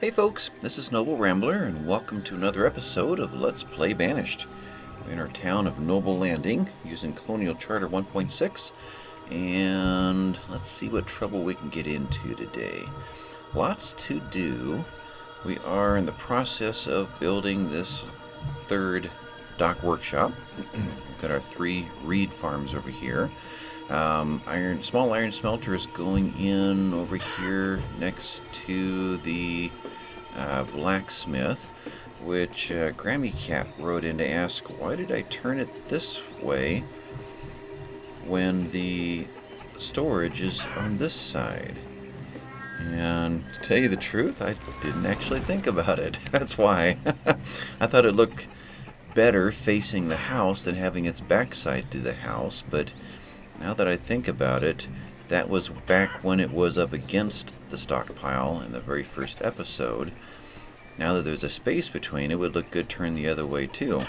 Hey folks, this is Noble Rambler, and welcome to another episode of Let's Play Banished. We're in our town of Noble Landing, using Colonial Charter 1.6, and let's see what trouble we can get into today. Lots to do. We are in the process of building this third dock workshop. We've got our 3 reed farms over here. Small iron smelter is going in over here next to the blacksmith, which Grammy Cat wrote in to ask, why did I turn it this way when the storage is on this side? And to tell you the truth, I didn't actually think about it. That's why. I thought it looked better facing the house than having its backside to the house, but now that I think about it, that was back when it was up against the stockpile in the very first episode. Now that there's a space between, it would look good turned the other way too.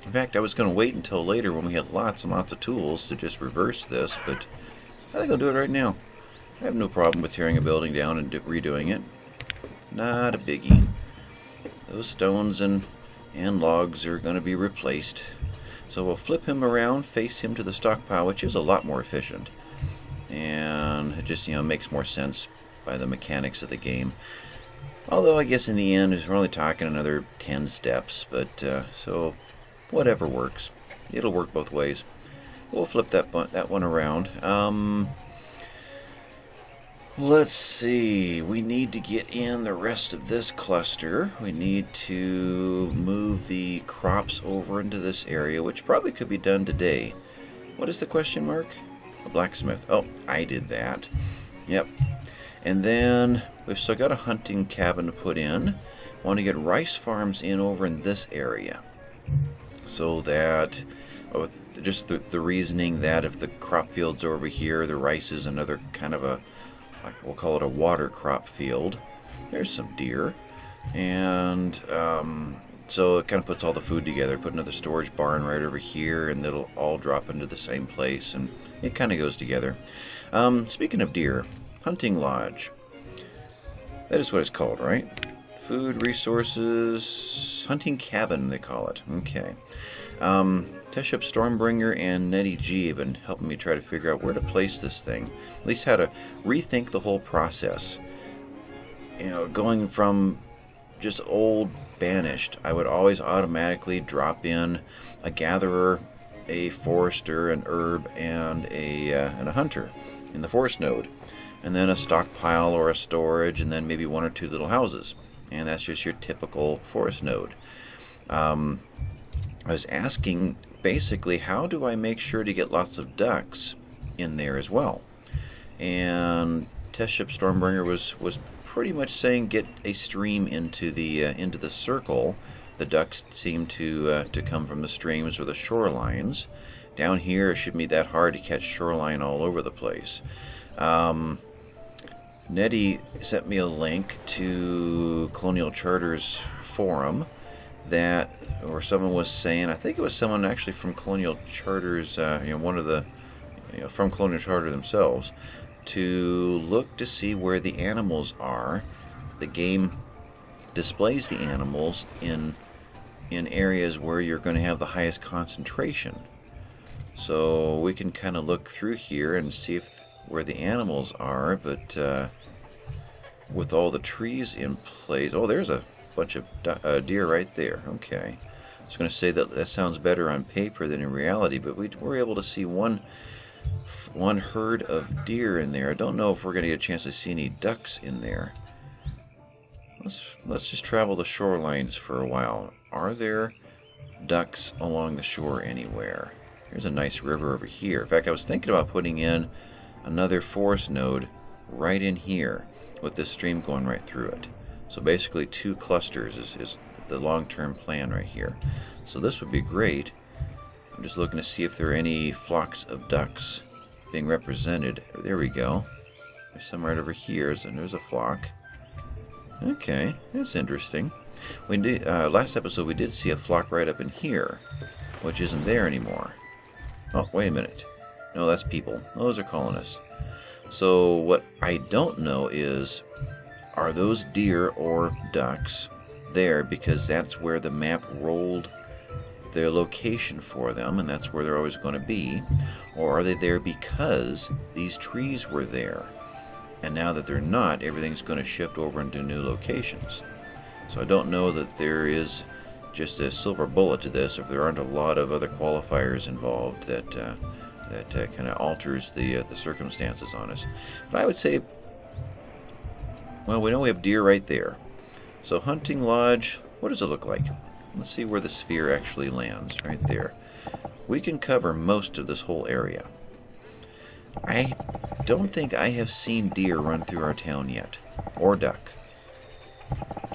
In fact, I was going to wait until later when we had lots and lots of tools to just reverse this, but I think I'll do it right now. I have no problem with tearing a building down and redoing it. Not a biggie. Those stones and logs are going to be replaced. So we'll flip him around, face him to the stockpile, which is a lot more efficient. And it just, makes more sense by the mechanics of the game. Although I guess in the end, we're only talking another 10 steps. But, so, whatever works. It'll work both ways. We'll flip that one around. Let's see. We need to get in the rest of this cluster. We need to move the crops over into this area, which probably could be done today. What is the question mark? A blacksmith. Oh, I did that. Yep. And then we've still got a hunting cabin to put in. I want to get rice farms in over in this area. So that, with just the reasoning that if the crop fields are over here, the rice is another kind of we'll call it a water crop field. There's some deer. And so it kind of puts all the food together. Put another storage barn right over here, and it'll all drop into the same place. And it kind of goes together. Speaking of deer, hunting lodge. That is what it's called, right? Food, resources, hunting cabin, they call it. Okay. Teshup Stormbringer and Nettie G have been helping me try to figure out where to place this thing. At least how to rethink the whole process. Going from just old Banished, I would always automatically drop in a gatherer, a forester, an herb, and a hunter in the forest node. And then a stockpile or a storage, and then maybe 1 or 2 little houses. And that's just your typical forest node. I was asking, basically, how do I make sure to get lots of ducks in there as well? And Teshup Stormbringer was pretty much saying get a stream into the circle. The ducks seem to come from the streams or the shorelines. Down here, it shouldn't be that hard to catch shoreline all over the place. Nettie sent me a link to Colonial Charter's forum where someone was saying, I think it was someone actually from Colonial Charter's, one of the, from Colonial Charter themselves, to look to see where the animals are. The game displays the animals in areas where you're going to have the highest concentration. So we can kind of look through here and see where the animals are, but with all the trees in place, oh, there's a bunch of deer right there. Okay, I was going to say that sounds better on paper than in reality, but we were able to see one herd of deer in there. I don't know if we're going to get a chance to see any ducks in there. Let's just travel the shorelines for a while. Are there ducks along the shore anywhere? There's a nice river over here. In fact, I was thinking about putting in another forest node right in here with this stream going right through it. So basically 2 clusters is the long-term plan right here. So this would be great. I'm just looking to see if there are any flocks of ducks being represented. There we go. There's some right over here, and there's a flock. Okay, that's interesting. We did last episode we did see a flock right up in here, which isn't there anymore. Oh, wait a minute. No, that's people. Those are colonists. So what I don't know is are those deer or ducks there because that's where the map rolled their location for them, and that's where they're always going to be? Or are they there because these trees were there, and now that they're not, everything's going to shift over into new locations? So I don't know that there is just a silver bullet to this, if there aren't a lot of other qualifiers involved that kind of alters the circumstances on us. But I would say, well, we know we have deer right there. So hunting lodge, what does it look like? Let's see where the sphere actually lands, right there. We can cover most of this whole area. I don't think I have seen deer run through our town yet, or duck.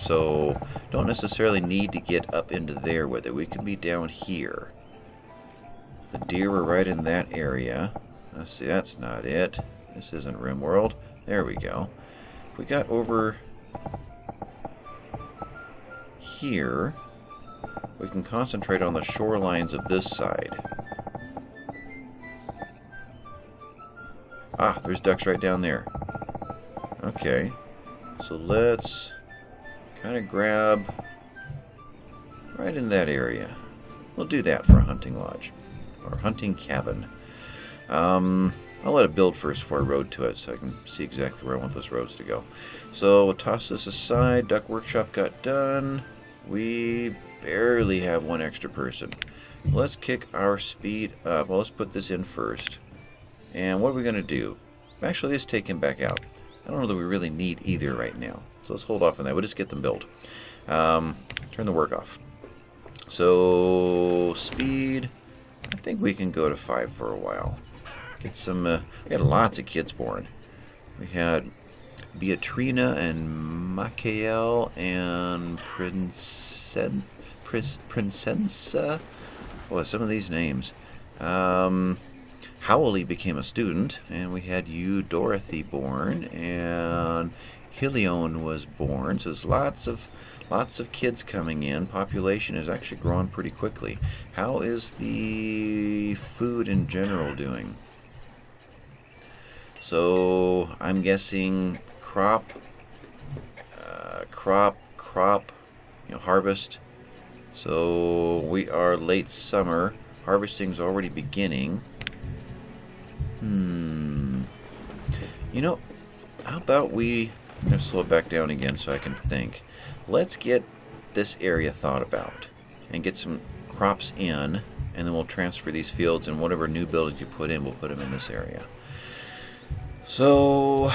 So don't necessarily need to get up into there with it. We can be down here. The deer were right in that area. Let's see, that's not it. This isn't RimWorld. There we go. If we got over here, we can concentrate on the shorelines of this side. Ah, there's ducks right down there. Okay, so let's kind of grab right in that area. We'll do that for a hunting lodge, or hunting cabin. I'll let it build first before I road to it so I can see exactly where I want those roads to go. So we'll toss this aside. Duck workshop got done. We barely have one extra person. Let's kick our speed up. Well, let's put this in first. And what are we going to do? Actually, let's take him back out. I don't know that we really need either right now. So let's hold off on that. We'll just get them built. Turn the work off. So, speed. I think we can go to 5 for a while. Get some, we had lots of kids born. We had Beatrina and Michael and Princenza. Boy, some of these names. Howley became a student, and we had you, Dorothy, born, and Helione was born. So there's lots of kids coming in. Population is actually growing pretty quickly. How is the food in general doing? So I'm guessing crop, harvest. So we are late summer. Harvesting's already beginning. You know, how about I'm going to slow it back down again so I can think. Let's get this area thought about and get some crops in, and then we'll transfer these fields, and whatever new buildings you put in, we'll put them in this area. So,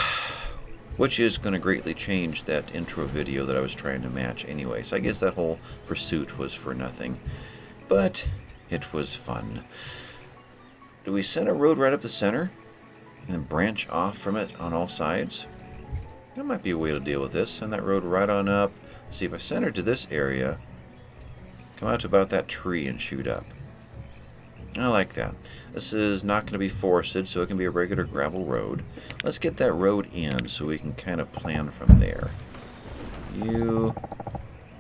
which is going to greatly change that intro video that I was trying to match anyway. So I guess that whole pursuit was for nothing. But it was fun. Do we send a road right up the center and then branch off from it on all sides? That might be a way to deal with this. Send that road right on up. Let's see, if I send her to this area, come out to about that tree and shoot up. I like that. This is not going to be forested, so it can be a regular gravel road. Let's get that road in so we can kind of plan from there. You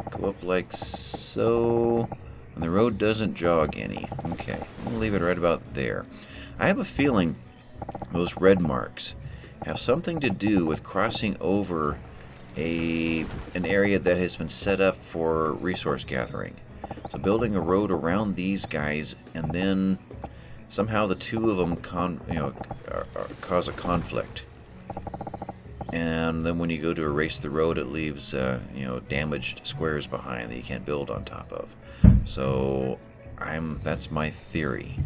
go up like so, and the road doesn't jog any. Okay, we'll leave it right about there. I have a feeling those red marks have something to do with crossing over an area that has been set up for resource gathering. So building a road around these guys, and then somehow the two of them cause a conflict. And then when you go to erase the road, it leaves damaged squares behind that you can't build on top of. So that's my theory.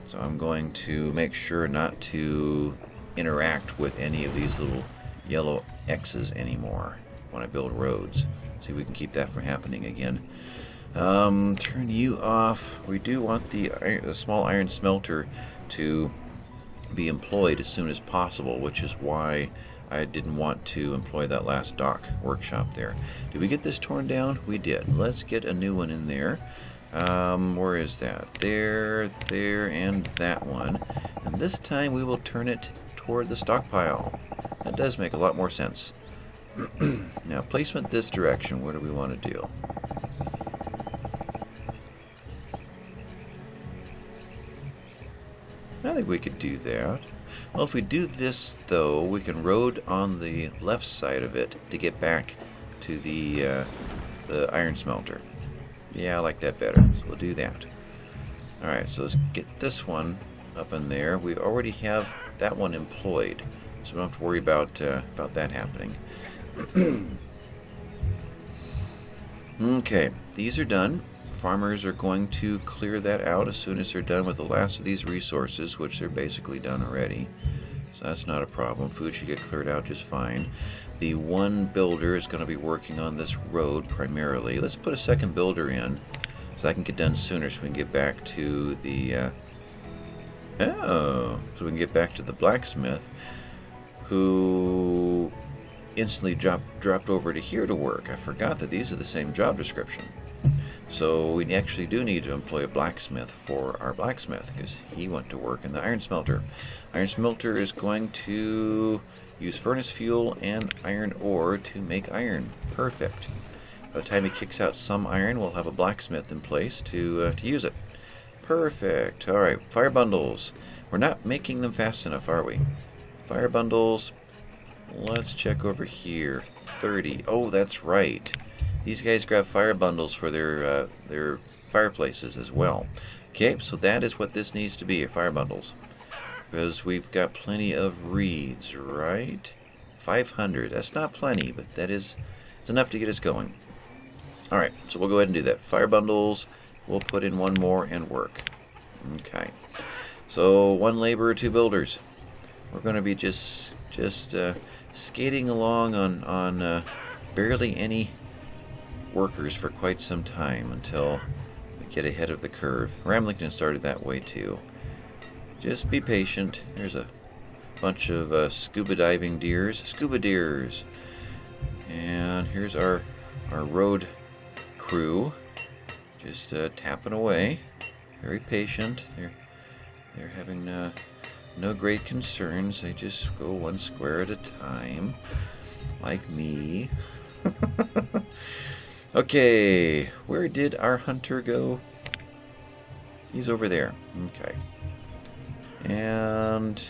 So I'm going to make sure not to interact with any of these little yellow X's anymore when I build roads. See if we can keep that from happening again. Turn you off. We do want the small iron smelter to be employed as soon as possible, which is why I didn't want to employ that last dock workshop there. Did we get this torn down? We did. Let's get a new one in there. Where is that? There, and that one. And this time we will turn it toward the stockpile. That does make a lot more sense. Now, placement this direction. What do we want to do? I think we could do that. Well, if we do this, though, we can road on the left side of it to get back to the iron smelter. Yeah, I like that better, so we'll do that. Alright, so let's get this one up in there. We already have that one employed, so we don't have to worry about that happening. Okay, these are done. Farmers are going to clear that out as soon as they're done with the last of these resources, which they're basically done already. So that's not a problem. Food should get cleared out just fine. The one builder is going to be working on this road primarily. Let's put a second builder in so that can get done sooner, so we can get back to the so we can get back to the blacksmith, who instantly dropped over to here to work. I forgot that these are the same job description. So we actually do need to employ a blacksmith for our blacksmith, because he went to work in the iron smelter. Iron smelter is going to use furnace fuel and iron ore to make iron. Perfect. By the time he kicks out some iron, we'll have a blacksmith in place to use it. Perfect. Alright, fire bundles. We're not making them fast enough, are we? Fire bundles. Let's check over here. 30. Oh, that's right. These guys grab fire bundles for their fireplaces as well. Okay, so that is what this needs to be, fire bundles. Because we've got plenty of reeds, right? 500. That's not plenty, but it's enough to get us going. Alright, so we'll go ahead and do that. Fire bundles. We'll put in one more and work. Okay. So, one laborer, two builders. We're going to be just skating along on barely any workers for quite some time until we get ahead of the curve. Ramlington started that way too. Just be patient. There's a bunch of scuba diving deers. Scuba deers. And here's our road crew. Just tapping away. Very patient. They're having no great concerns. They just go one square at a time. Like me. Okay, where did our hunter go? He's over there. Okay. And,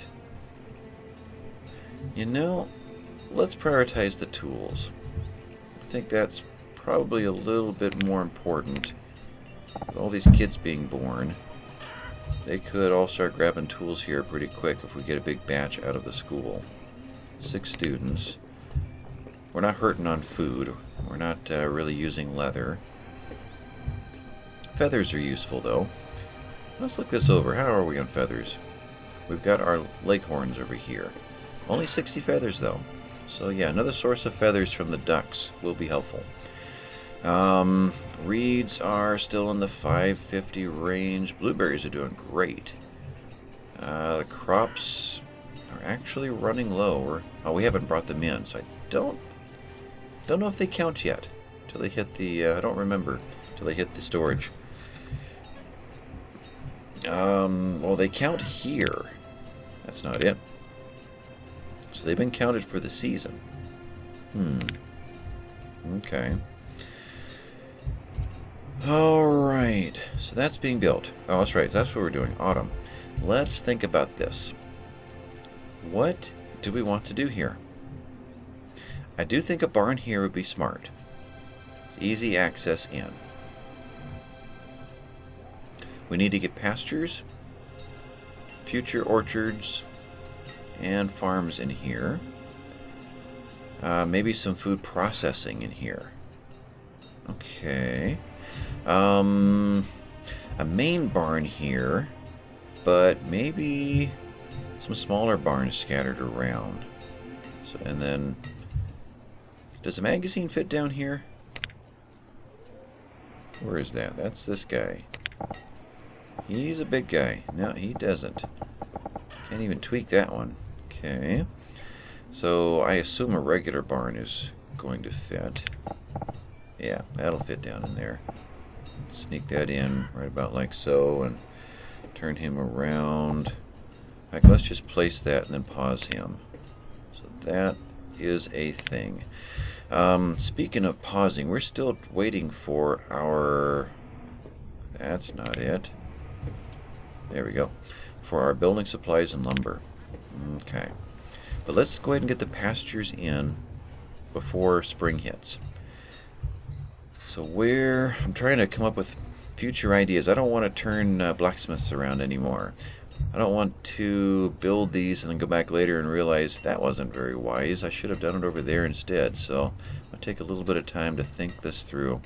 you know, let's prioritize the tools. I think that's probably a little bit more important. With all these kids being born, they could all start grabbing tools here pretty quick if we get a big batch out of the school. 6 students. We're not hurting on food. We're not really using leather. Feathers are useful, though. Let's look this over. How are we on feathers? We've got our leghorns over here. Only 60 feathers, though. So, yeah, another source of feathers from the ducks will be helpful. Reeds are still in the 550 range. Blueberries are doing great. The crops are actually running low. We haven't brought them in, so I don't know if they count yet. Till they hit the, I don't remember. Till they hit the storage. Well, they count here. That's not it. So they've been counted for the season. Okay. Alright. So that's being built. Oh, that's right. That's what we're doing. Autumn. Let's think about this. What do we want to do here? I do think a barn here would be smart. It's easy access in. We need to get pastures, future orchards, and farms in here. Maybe some food processing in here. Okay. A main barn here, but maybe some smaller barns scattered around. So, and then, does a magazine fit down here? Where is that? That's this guy. He's a big guy. No, he doesn't. Can't even tweak that one. Okay. So I assume a regular barn is going to fit. Yeah, that'll fit down in there. Sneak that in right about like so and turn him around. In fact, let's just place that and then pause him. So that is a thing. Speaking of pausing, we're still waiting for our... That's not it. There we go. for our building supplies and lumber. Okay. But let's go ahead and get the pastures in before spring hits. So I'm trying to come up with future ideas. I don't want to turn blacksmiths around anymore. I don't want to build these and then go back later and realize that wasn't very wise. I should have done it over there instead. So I'm going to take a little bit of time to think this through.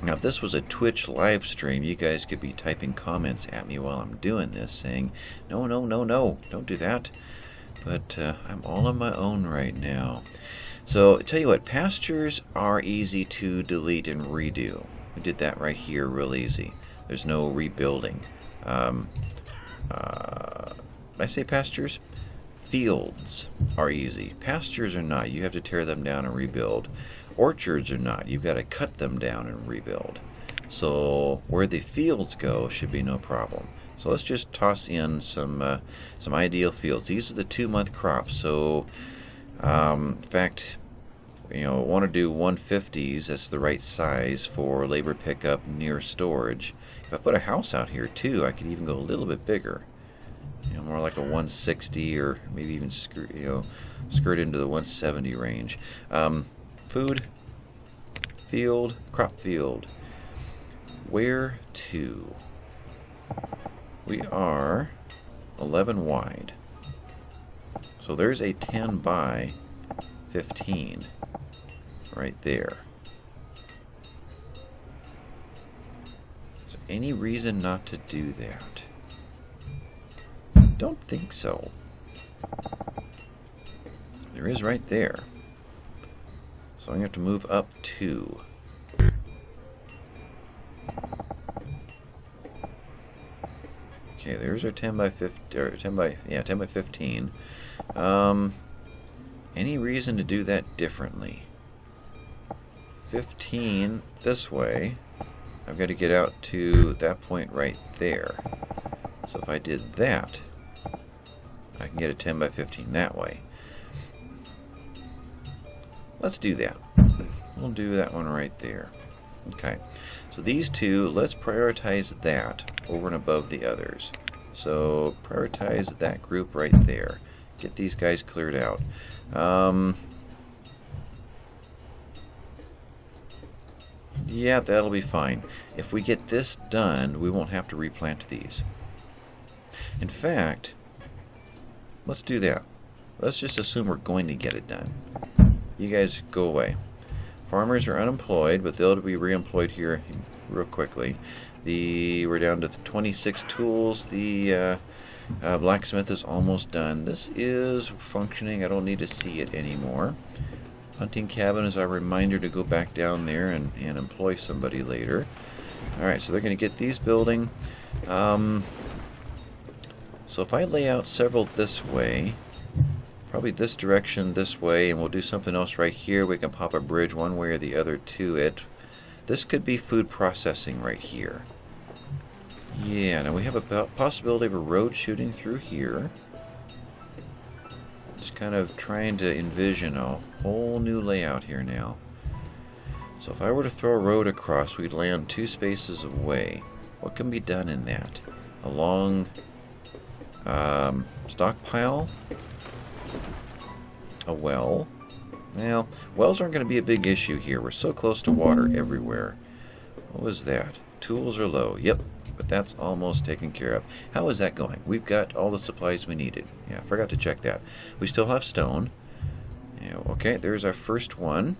Now, if this was a Twitch live stream, you guys could be typing comments at me while I'm doing this, saying, no, no, no, no, don't do that. But I'm all on my own right now. So, tell you what, pastures are easy to delete and redo. We did that right here real easy. There's no rebuilding. Did I say pastures? Fields are easy. Pastures are not. You have to tear them down and rebuild. Orchards are not. You've got to cut them down and rebuild. So where the fields go should be no problem. So let's just toss in some ideal fields. These are the 2-month crops. So in fact, want to do 150s. That's the right size for labor pickup near storage. If I put a house out here too, I could even go a little bit bigger. More like a 160 or maybe even skirt into the 170 range. Food, field, crop field. Where to? We are 11 wide. So there's a 10 by 15 right there. Is there any reason not to do that? Don't think so. There is right there. So I'm going to have to move up 2. Okay, there's our 10 by 50, or 10 by 15. Any reason to do that differently? 15 this way. I've got to get out to that point right there. So if I did that, I can get a 10 by 15 that way. Let's do that. We'll do that one right there. Okay. So these two, let's prioritize that over and above the others. So prioritize that group right there. Get these guys cleared out. Yeah, that'll be fine. If we get this done, we won't have to replant these. In fact, let's do that. Let's just assume we're going to get it done. You guys go away. Farmers are unemployed, but they'll be reemployed here real quickly. We're down to 26 tools. The blacksmith is almost done. This is functioning. I don't need to see it anymore. Hunting cabin is our reminder to go back down there and employ somebody later. Alright, so they're going to get these building. So if I lay out several this way, probably this direction, this way, and we'll do something else right here. We can pop a bridge one way or the other to it. This could be food processing right here. Yeah, now we have a possibility of a road shooting through here. Just kind of trying to envision a whole new layout here now. So if I were to throw a road across, we'd land 2 spaces away. What can be done in that? A long stockpile? A well? Well, wells aren't going to be a big issue here. We're so close to water everywhere. What was that? Tools are low. Yep, but that's almost taken care of. How is that going? We've got all the supplies we needed. Yeah, I forgot to check that. We still have stone. Yeah, okay, there's our first one.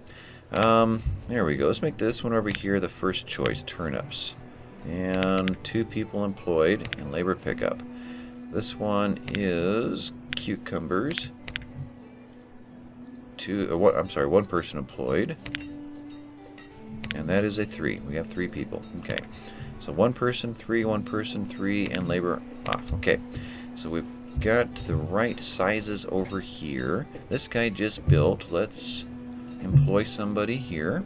There we go. Let's make this one over here the first choice. Turnips. And 2 people employed in labor pickup. This one is cucumbers. 1 person employed, and that is a 3. We have 3 people. Okay, so 1 person, 3, 1 person, 3, and labor off. Okay, so we've got the right sizes over here. This guy just built. Let's employ somebody here,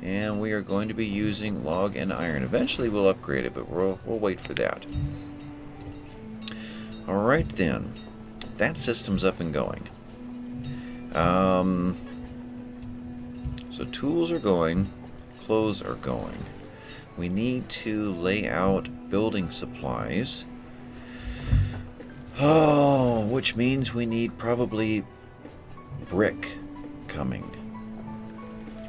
and we are going to be using log and iron. Eventually we'll upgrade it, but we'll wait for that. All right then, that system's up and going. So tools are going, clothes are going. We need to lay out building supplies. Oh, which means we need probably brick coming,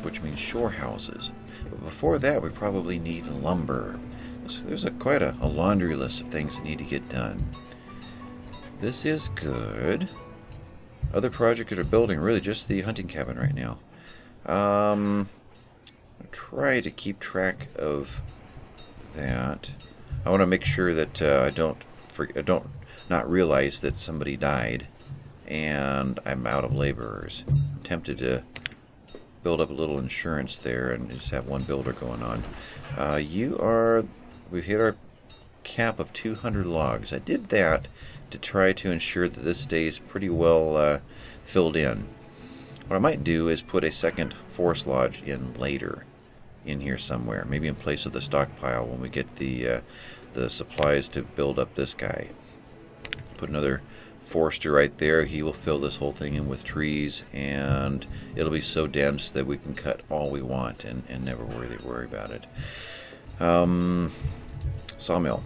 which means shore houses. But before that, we probably need lumber. So there's quite a laundry list of things that need to get done. This is good. Other projects that are building, really just the hunting cabin right now. I'll try to keep track of that. I want to make sure that I don't not realize that somebody died and I'm out of laborers. I'm tempted to build up a little insurance there and just have one builder going on. We've hit our cap of 200 logs. I did that to try to ensure that this stays pretty well filled in. What I might do is put a second forest lodge in later, in here somewhere, maybe in place of the stockpile when we get the supplies to build up this guy. Put another forester right there. He will fill this whole thing in with trees, and it'll be so dense that we can cut all we want and never worry about it. Sawmill.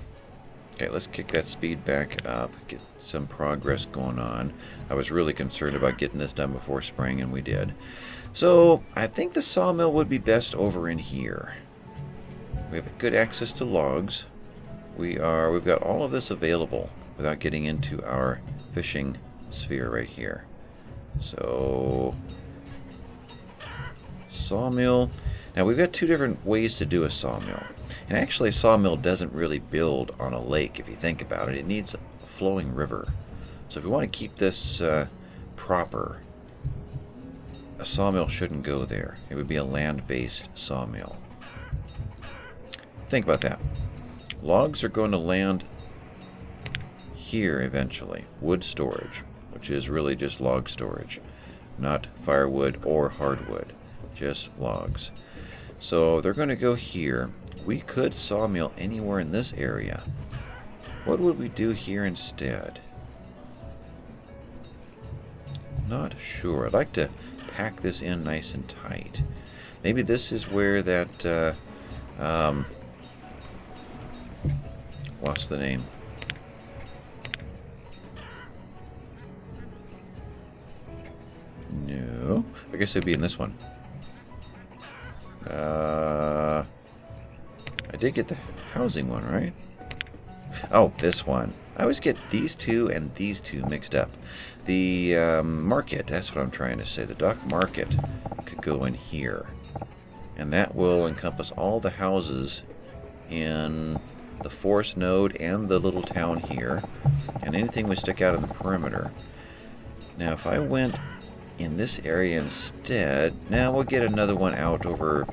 Okay, let's kick that speed back up, get some progress going on. I was really concerned about getting this done before spring, and we did. So I think the sawmill would be best over in here. We have good access to logs. We've got all of this available without getting into our fishing sphere right here. So sawmill. Now we've got two different ways to do a sawmill. And actually a sawmill doesn't really build on a lake if you think about it. It needs a flowing river. So if we want to keep this proper, a sawmill shouldn't go there. It would be a land-based sawmill. Think about that. Logs are going to land here eventually. Wood storage, which is really just log storage. Not firewood or hardwood. Just logs. So they're going to go here. We could sawmill anywhere in this area. What would we do here instead? Not sure. I'd like to pack this in nice and tight. Maybe this is where that what's the name? No. I guess it'd be in this one. I did get the housing one, right? Oh, this one. I always get these two and these two mixed up. The market, that's what I'm trying to say. The dock market could go in here. And that will encompass all the houses in the forest node and the little town here. And anything we stick out in the perimeter. Now, if I went in this area instead, now we'll get another one out over...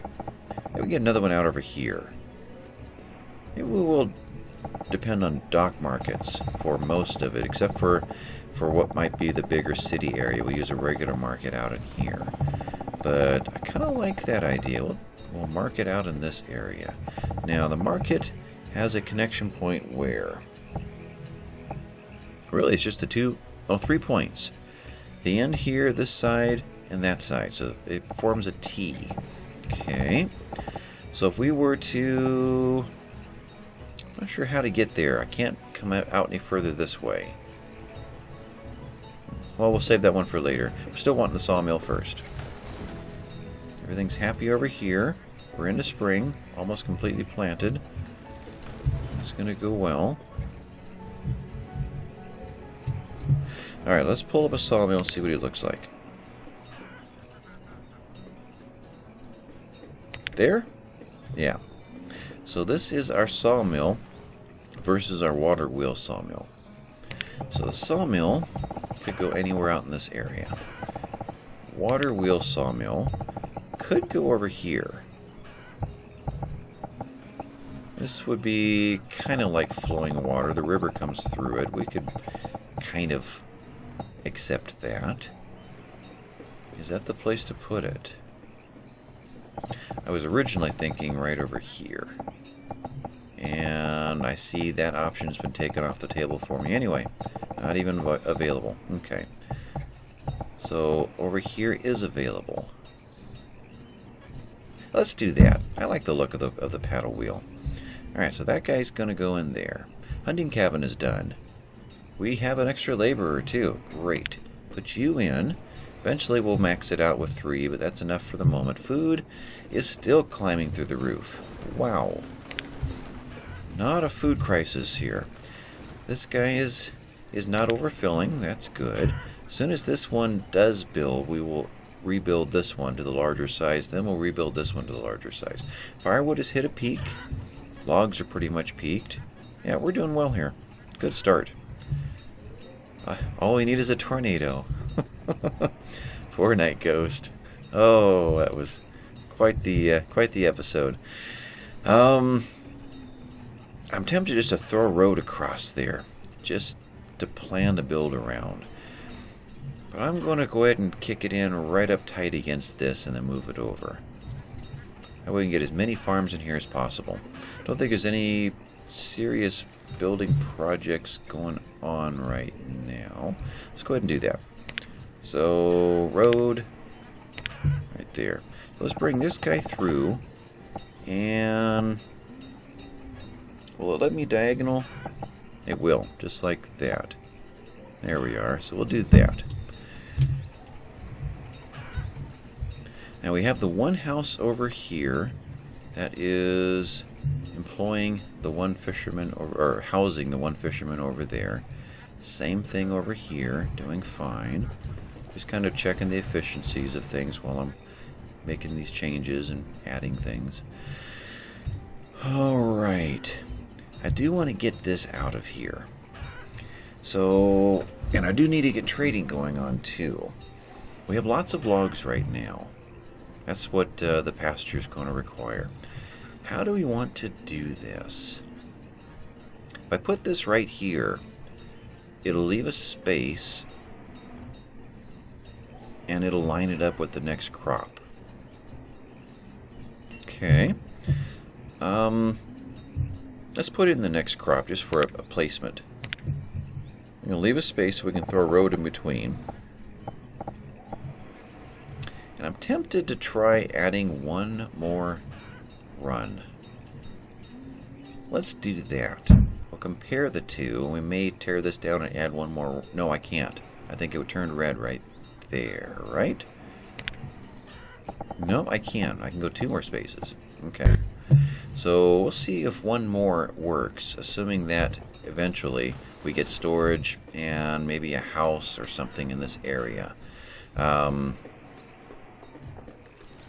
We'll get another one out over here. It will depend on dock markets for most of it, except for what might be the bigger city area. We'll use a regular market out in here. But I kind of like that idea. We'll mark it out in this area. Now, the market has a connection point where? Really, it's just the 3 points. The end here, this side, and that side. So it forms a T. Okay. So if we were to... I'm not sure how to get there. I can't come out any further this way. Well, we'll save that one for later. We're still wanting the sawmill first. Everything's happy over here. We're into spring. Almost completely planted. It's going to go well. Alright, let's pull up a sawmill and see what it looks like. There? Yeah. So this is our sawmill versus our water wheel sawmill. So the sawmill could go anywhere out in this area. Water wheel sawmill could go over here. This would be kind of like flowing water. The river comes through it. We could kind of accept that. Is that the place to put it? I was originally thinking right over here. And I see that option's been taken off the table for me. Anyway, not even available. Okay. So over here is available. Let's do that. I like the look of the paddle wheel. Alright, so that guy's going to go in there. Hunting cabin is done. We have an extra laborer too. Great. Put you in. Eventually we'll max it out with 3, but that's enough for the moment. Food is still climbing through the roof. Wow. Not a food crisis here. This guy is not overfilling. That's good. As soon as this one does build, we will rebuild this one to the larger size. Then we'll rebuild this one to the larger size. Firewood has hit a peak. Logs are pretty much peaked. Yeah, we're doing well here. Good start. All we need is a tornado. Poor Night Ghost. Oh, that was quite the episode. I'm tempted just to throw a road across there, just to plan to build around. But I'm going to go ahead and kick it in right up tight against this and then move it over. That way we can get as many farms in here as possible. Don't think there's any serious building projects going on right now. Let's go ahead and do that. So, road right there. So let's bring this guy through, and will it let me diagonal? It will, just like that. There we are. So we'll do that. Now we have the one house over here that is employing the one fisherman, or housing the one fisherman over there. Same thing over here, doing fine. Just kind of checking the efficiencies of things while I'm making these changes and adding things. Alright. I do want to get this out of here. So, and I do need to get trading going on too. We have lots of logs right now. That's what the pasture is going to require. How do we want to do this? If I put this right here, it'll leave a space and it'll line it up with the next crop. Okay. Let's put in the next crop just for a placement. I'm going to leave a space so we can throw a road in between. And I'm tempted to try adding one more run. Let's do that. We'll compare the two. We may tear this down and add one more. No, I can't. I think it would turn red right there, right? No, I can. I can go 2 more spaces. Okay. So we'll see if one more works, assuming that eventually we get storage and maybe a house or something in this area.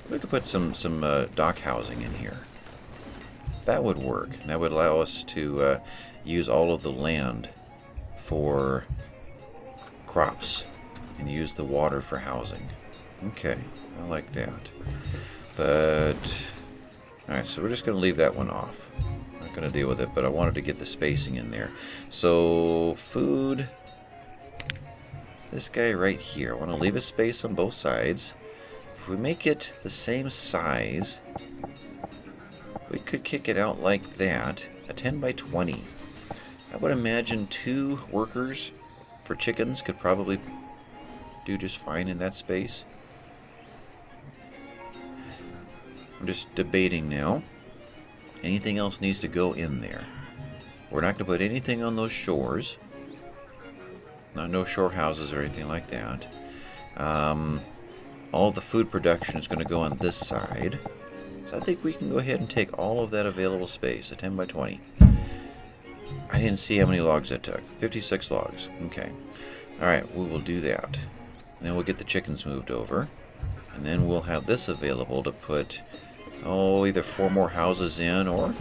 We could put some dock housing in here. That would work. That would allow us to use all of the land for crops and use the water for housing. Okay, I like that. But, alright, so we're just going to leave that one off. Not going to deal with it, but I wanted to get the spacing in there. So, food. This guy right here. I want to leave a space on both sides. If we make it the same size, we could kick it out like that. A 10 by 20. I would imagine 2 workers for chickens could probably do just fine in that space. I'm just debating now. Anything else needs to go in there. We're not going to put anything on those shores. No shore houses or anything like that. All the food production is going to go on this side. So I think we can go ahead and take all of that available space, a 10 by 20. I didn't see how many logs that took. 56 logs. Okay. Alright, we will do that. And then we'll get the chickens moved over. And then we'll have this available to put, either 4 more houses in or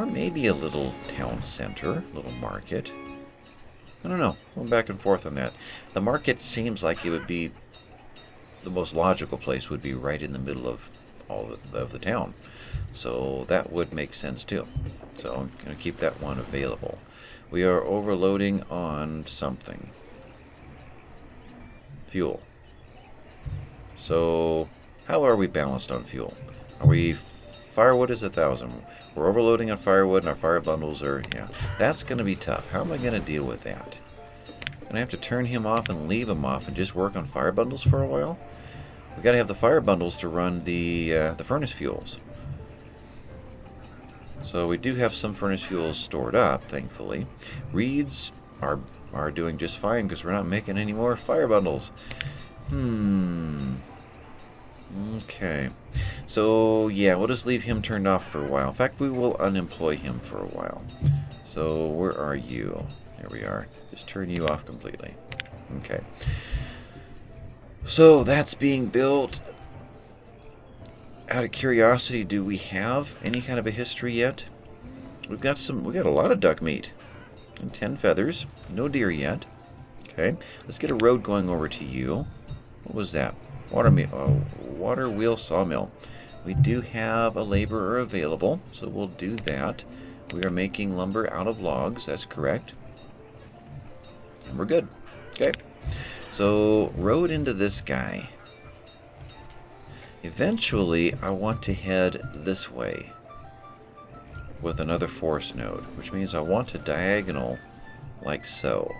maybe a little town center, a little market. I don't know. I'm back and forth on that. The market seems like it would be, the most logical place would be right in the middle of all of the town. So that would make sense too. So I'm going to keep that one available. We are overloading on something. Fuel. So how are we balanced on fuel? Are we, firewood is 1,000. We're overloading on firewood and our fire bundles are, yeah. That's going to be tough. How am I going to deal with that? And I have to turn him off and leave him off and just work on fire bundles for a while? We got to have the fire bundles to run the furnace fuels. So we do have some furnace fuels stored up, thankfully. Reeds are doing just fine because we're not making any more fire bundles. Okay. So, yeah, we'll just leave him turned off for a while. In fact, we will unemploy him for a while. So, where are you? There we are. Just turn you off completely. Okay. So, that's being built. Out of curiosity, do we have any kind of a history yet? We got a lot of duck meat. And 10 feathers. No deer yet. Okay. Let's get a road going over to you. What was that? Water wheel sawmill. We do have a laborer available, so we'll do that. We are making lumber out of logs, that's correct. And we're good. Okay. So, road into this guy. Eventually, I want to head this way with another forest node, which means I want a diagonal like so.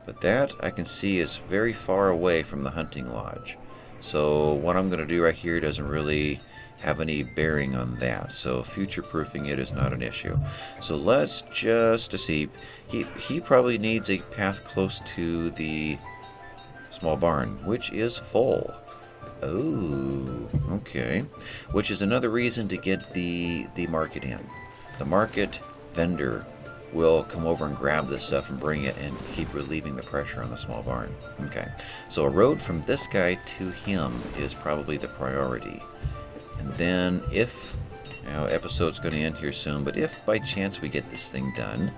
But that, I can see, is very far away from the hunting lodge. So what I'm going to do right here doesn't really have any bearing on that. So future-proofing it is not an issue. So let's just see. He probably needs a path close to the small barn, which is full. Oh, okay. Which is another reason to get the market in. The market vendor will come over and grab this stuff and bring it and keep relieving the pressure on the small barn. Okay, so a road from this guy to him is probably the priority. And then if, episode's going to end here soon, but if by chance we get this thing done,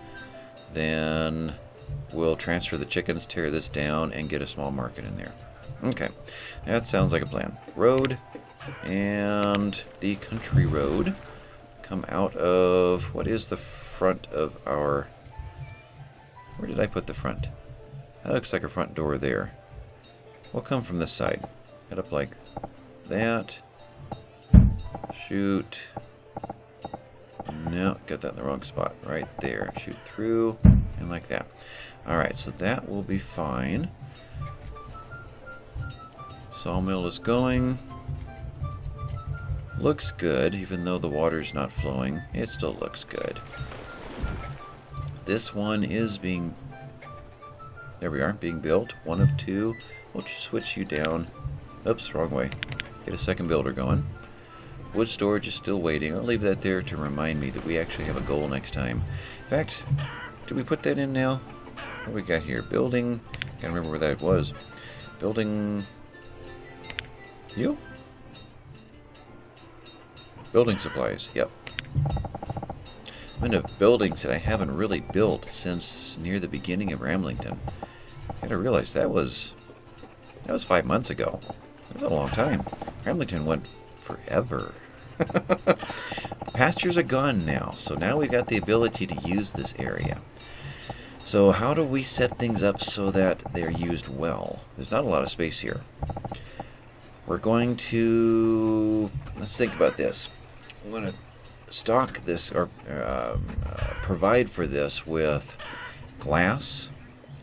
then we'll transfer the chickens, tear this down, and get a small market in there. Okay, that sounds like a plan. Road and the country road come out of, what is the front of our, where did I put the front? That looks like a front door there. We'll come from this side. Head up like that. Shoot. No, got that in the wrong spot. Right there. Shoot through and like that. Alright, so that will be fine. Sawmill is going. Looks good, even though the water's not flowing. It still looks good. This one is being... There we are, being built. 1 of 2. We'll just switch you down. Oops, wrong way. Get a second builder going. Wood storage is still waiting. I'll leave that there to remind me that we actually have a goal next time. In fact, did we put that in now? What do we got here? Building... Can't remember where that was. Building... You? Building supplies. Yep. I'm into buildings that I haven't really built since near the beginning of Ramblington. I gotta realize that was 5 months ago. That's a long time. Ramblington went forever. Pastures are gone now, so now we've got the ability to use this area. So how do we set things up so that they're used well? There's not a lot of space here. We're going to... Let's think about this. I'm going to stock this, or provide for this with glass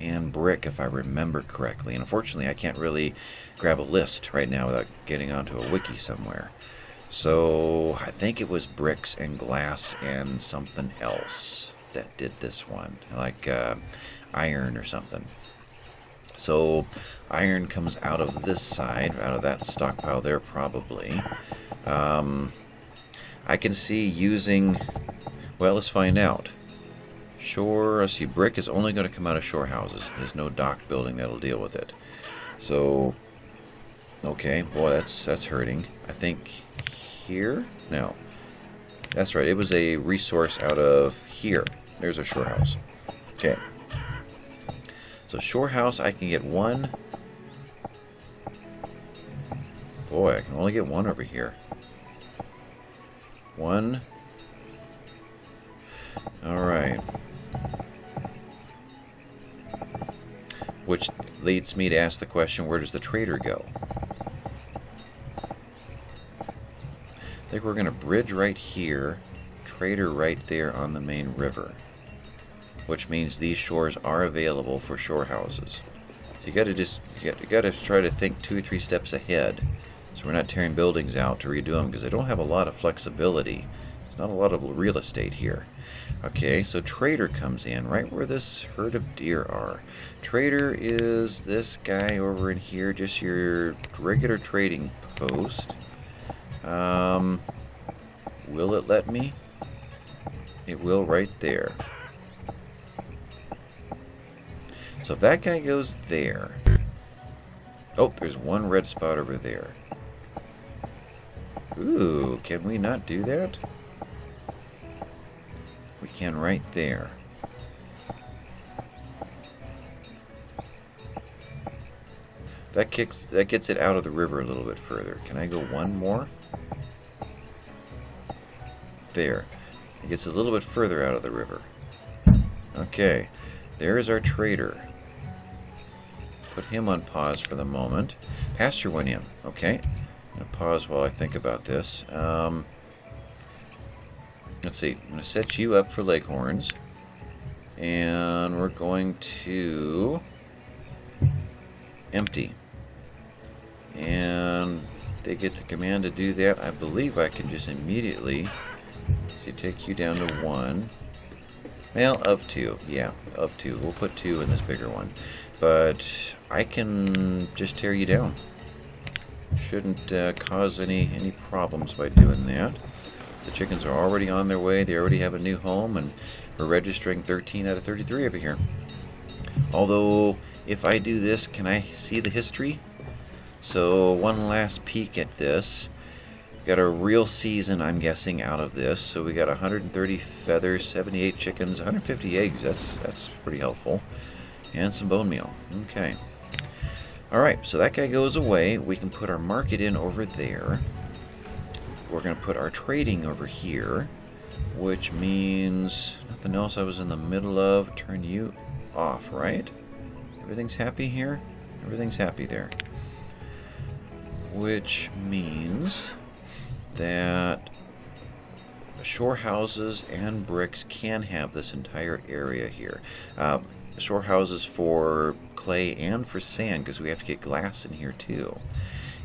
and brick, if I remember correctly. And unfortunately, I can't really grab a list right now without getting onto a wiki somewhere. So I think it was bricks and glass and something else that did this one, like iron or something. So iron comes out of this side, out of that stockpile there probably. I can see using, well, let's find out. Shore, let's see, brick is only going to come out of shore houses. There's no dock building that'll deal with it. So, okay, boy, that's hurting. I think here? No. That's right, it was a resource out of here. There's a shore house. Okay. So shore house, I can get 1. Boy, I can only get 1 over here. 1. Alright. Which leads me to ask the question, where does the trader go? I think we're going to bridge right here, trader right there on the main river. Which means these shores are available for shore houses. So you gotta try to think 2 or 3 steps ahead. So we're not tearing buildings out to redo them, because they don't have a lot of flexibility not a lot of real estate here. Okay, so trader comes in right where this herd of deer are. Trader is this guy over in here, just your regular trading post. Will it let me? It will right there. So if that guy goes there. Oh, there's one red spot over there. Ooh, can we not do that? We can right there. That gets it out of the river a little bit further. Can I go one more? There. It gets a little bit further out of the river. Okay. There is our trader. Put him on pause for the moment. Pasture went in. Okay. I'm going to pause while I think about this. Let's see. I'm going to set you up for Leghorns. And we're going to empty. And they get the command to do that. I believe I can just immediately take you down to 1. Well, of 2. Yeah, of 2. We'll put 2 in this bigger one. But I can just tear you down. Shouldn't cause any problems by doing that. The chickens are already on their way. They already have a new home, and we're registering 13 out of 33 over here. Although, if I do this, can I see the history? So, one last peek at this. Got a real season, I'm guessing, out of this. So we got 130 feathers, 78 chickens, 150 eggs. That's pretty helpful. And some bone meal. Okay. Alright, so that guy goes away. We can put our market in over there. We're going to put our trading over here, which means nothing else I was in the middle of. Turn you off, right? Everything's happy here? Everything's happy there. Which means that shore houses and bricks can have this entire area here. Shore houses for clay and for sand, because we have to get glass in here too.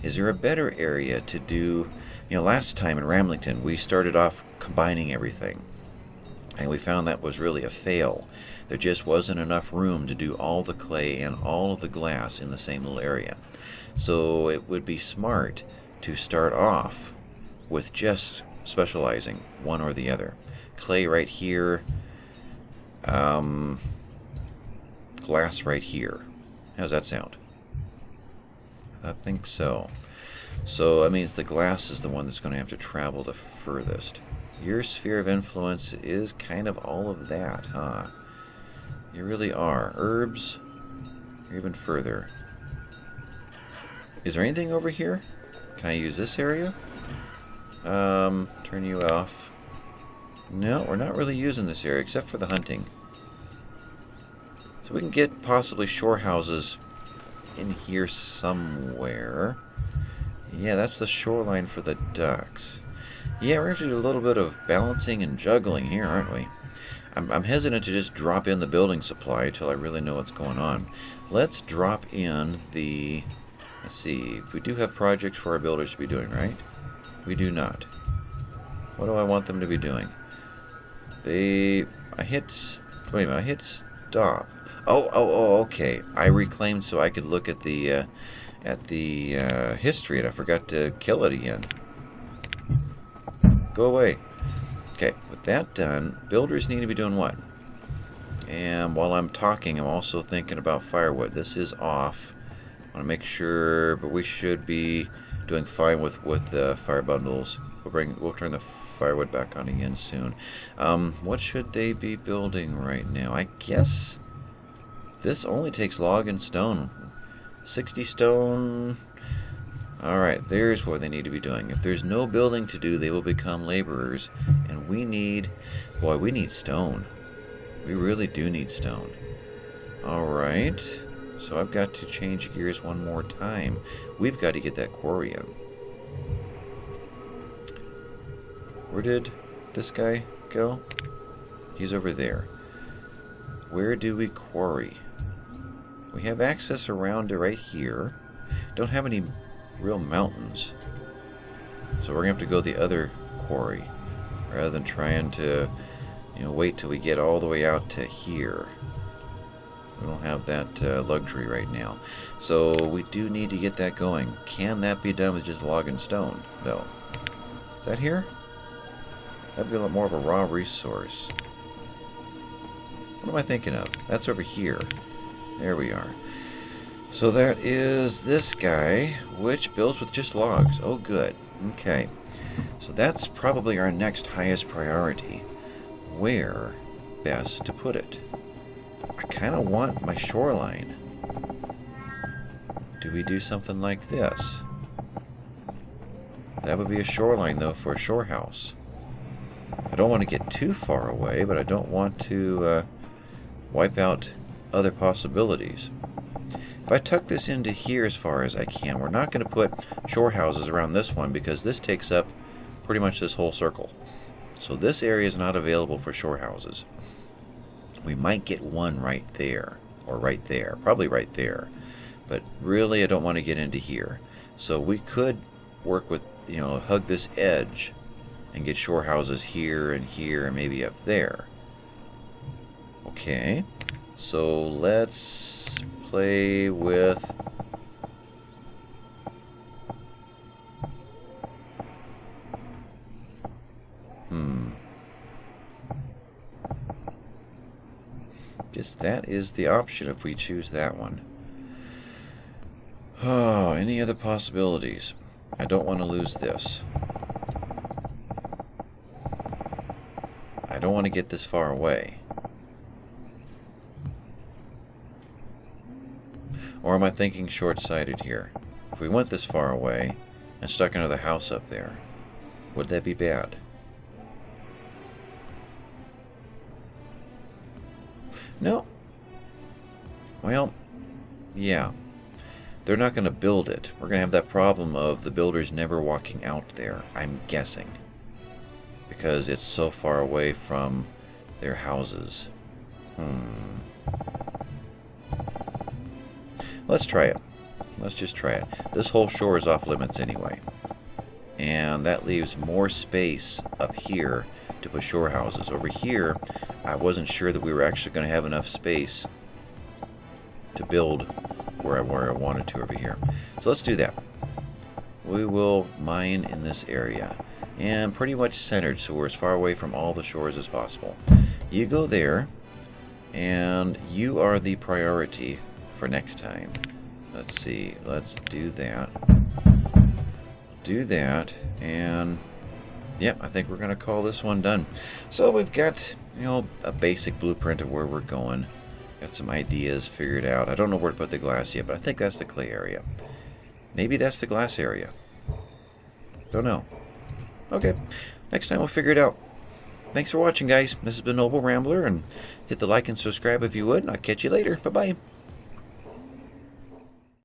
Is there a better area to do? You know, last time in Ramlington we started off combining everything, and we found that was really a fail. There just wasn't enough room to do all the clay and all of the glass in the same little area. So it would be smart to start off with just specializing one or the other. Clay right here, glass right here. How's that sound? I think so. So that means the glass is the one that's going to have to travel the furthest. Your sphere of influence is kind of all of that, huh? You really are. Herbs, you're even further. Is there anything over here? Can I use this area? Turn you off. No, we're not really using this area except for the hunting. So we can get possibly shore houses in here somewhere. Yeah, that's the shoreline for the ducks. Yeah, we're going to have to do a little bit of balancing and juggling here, aren't we? I'm hesitant to just drop in the building supply until I really know what's going on. Let's drop in the... Let's see, we do have projects for our builders to be doing, right? We do not. What do I want them to be doing? Wait a minute, I hit stop. Oh, okay. I reclaimed so I could look at the history, and I forgot to kill it again. Go away. Okay, with that done, builders need to be doing what? And while I'm talking, I'm also thinking about firewood. This is off. I want to make sure, but we should be doing fine with the fire bundles. We'll turn the firewood back on again soon. What should they be building right now? I guess this only takes log and stone. 60 stone. Alright, there's what they need to be doing. If there's no building to do, they will become laborers. And we need stone. We really do need stone. Alright. So I've got to change gears one more time. We've got to get that quarry in. Where did this guy go? He's over there. Where do we quarry? We have access around to right here. Don't have any real mountains. So we're going to have to go the other quarry. rather than trying to, wait till we get all the way out to here. We don't have that luxury right now. So we do need to get that going. Can that be done with just log and stone, though? Is that here? That'd be a lot more of a raw resource. What am I thinking of? That's over here. There we are. So that is this guy, which builds with just logs. Oh, good. Okay. So that's probably our next highest priority. Where best to put it? I kind of want my shoreline. Do we do something like this? That would be a shoreline, though, for a shore house. I don't want to get too far away, but I don't want to wipe out other possibilities. If I tuck this into here as far as I can, we're not going to put shore houses around this one because this takes up pretty much this whole circle. So this area is not available for shore houses. We might get one right there, or right there, probably right there. But really I don't want to get into here. So we could work with, hug this edge and get shore houses here and maybe up there. Okay, so let's play with guess that is the option if we choose that one. Oh, any other possibilities? I don't want to lose this. I don't want to get this far away. Or am I thinking short-sighted here? If we went this far away and stuck another house up there, would that be bad? No. Well, yeah. They're not going to build it. We're going to have that problem of the builders never walking out there, I'm guessing. Because it's so far away from their houses. Let's try it. Let's just try it. This whole shore is off limits anyway. And that leaves more space up here to put shore houses. Over here, I wasn't sure that we were actually going to have enough space to build where I wanted to over here. So let's do that. We will mine in this area. And pretty much centered, so we're as far away from all the shores as possible. You go there, and you are the priority for next time. Let's see. Let's do that. Do that, and yep, I think we're going to call this one done. So we've got, a basic blueprint of where we're going. Got some ideas figured out. I don't know where to put the glass yet, but I think that's the clay area. Maybe that's the glass area. Don't know. Okay, next time we'll figure it out. Thanks for watching, guys. This has been Noble Rambler, and hit the like and subscribe if you would, and I'll catch you later. Bye-bye.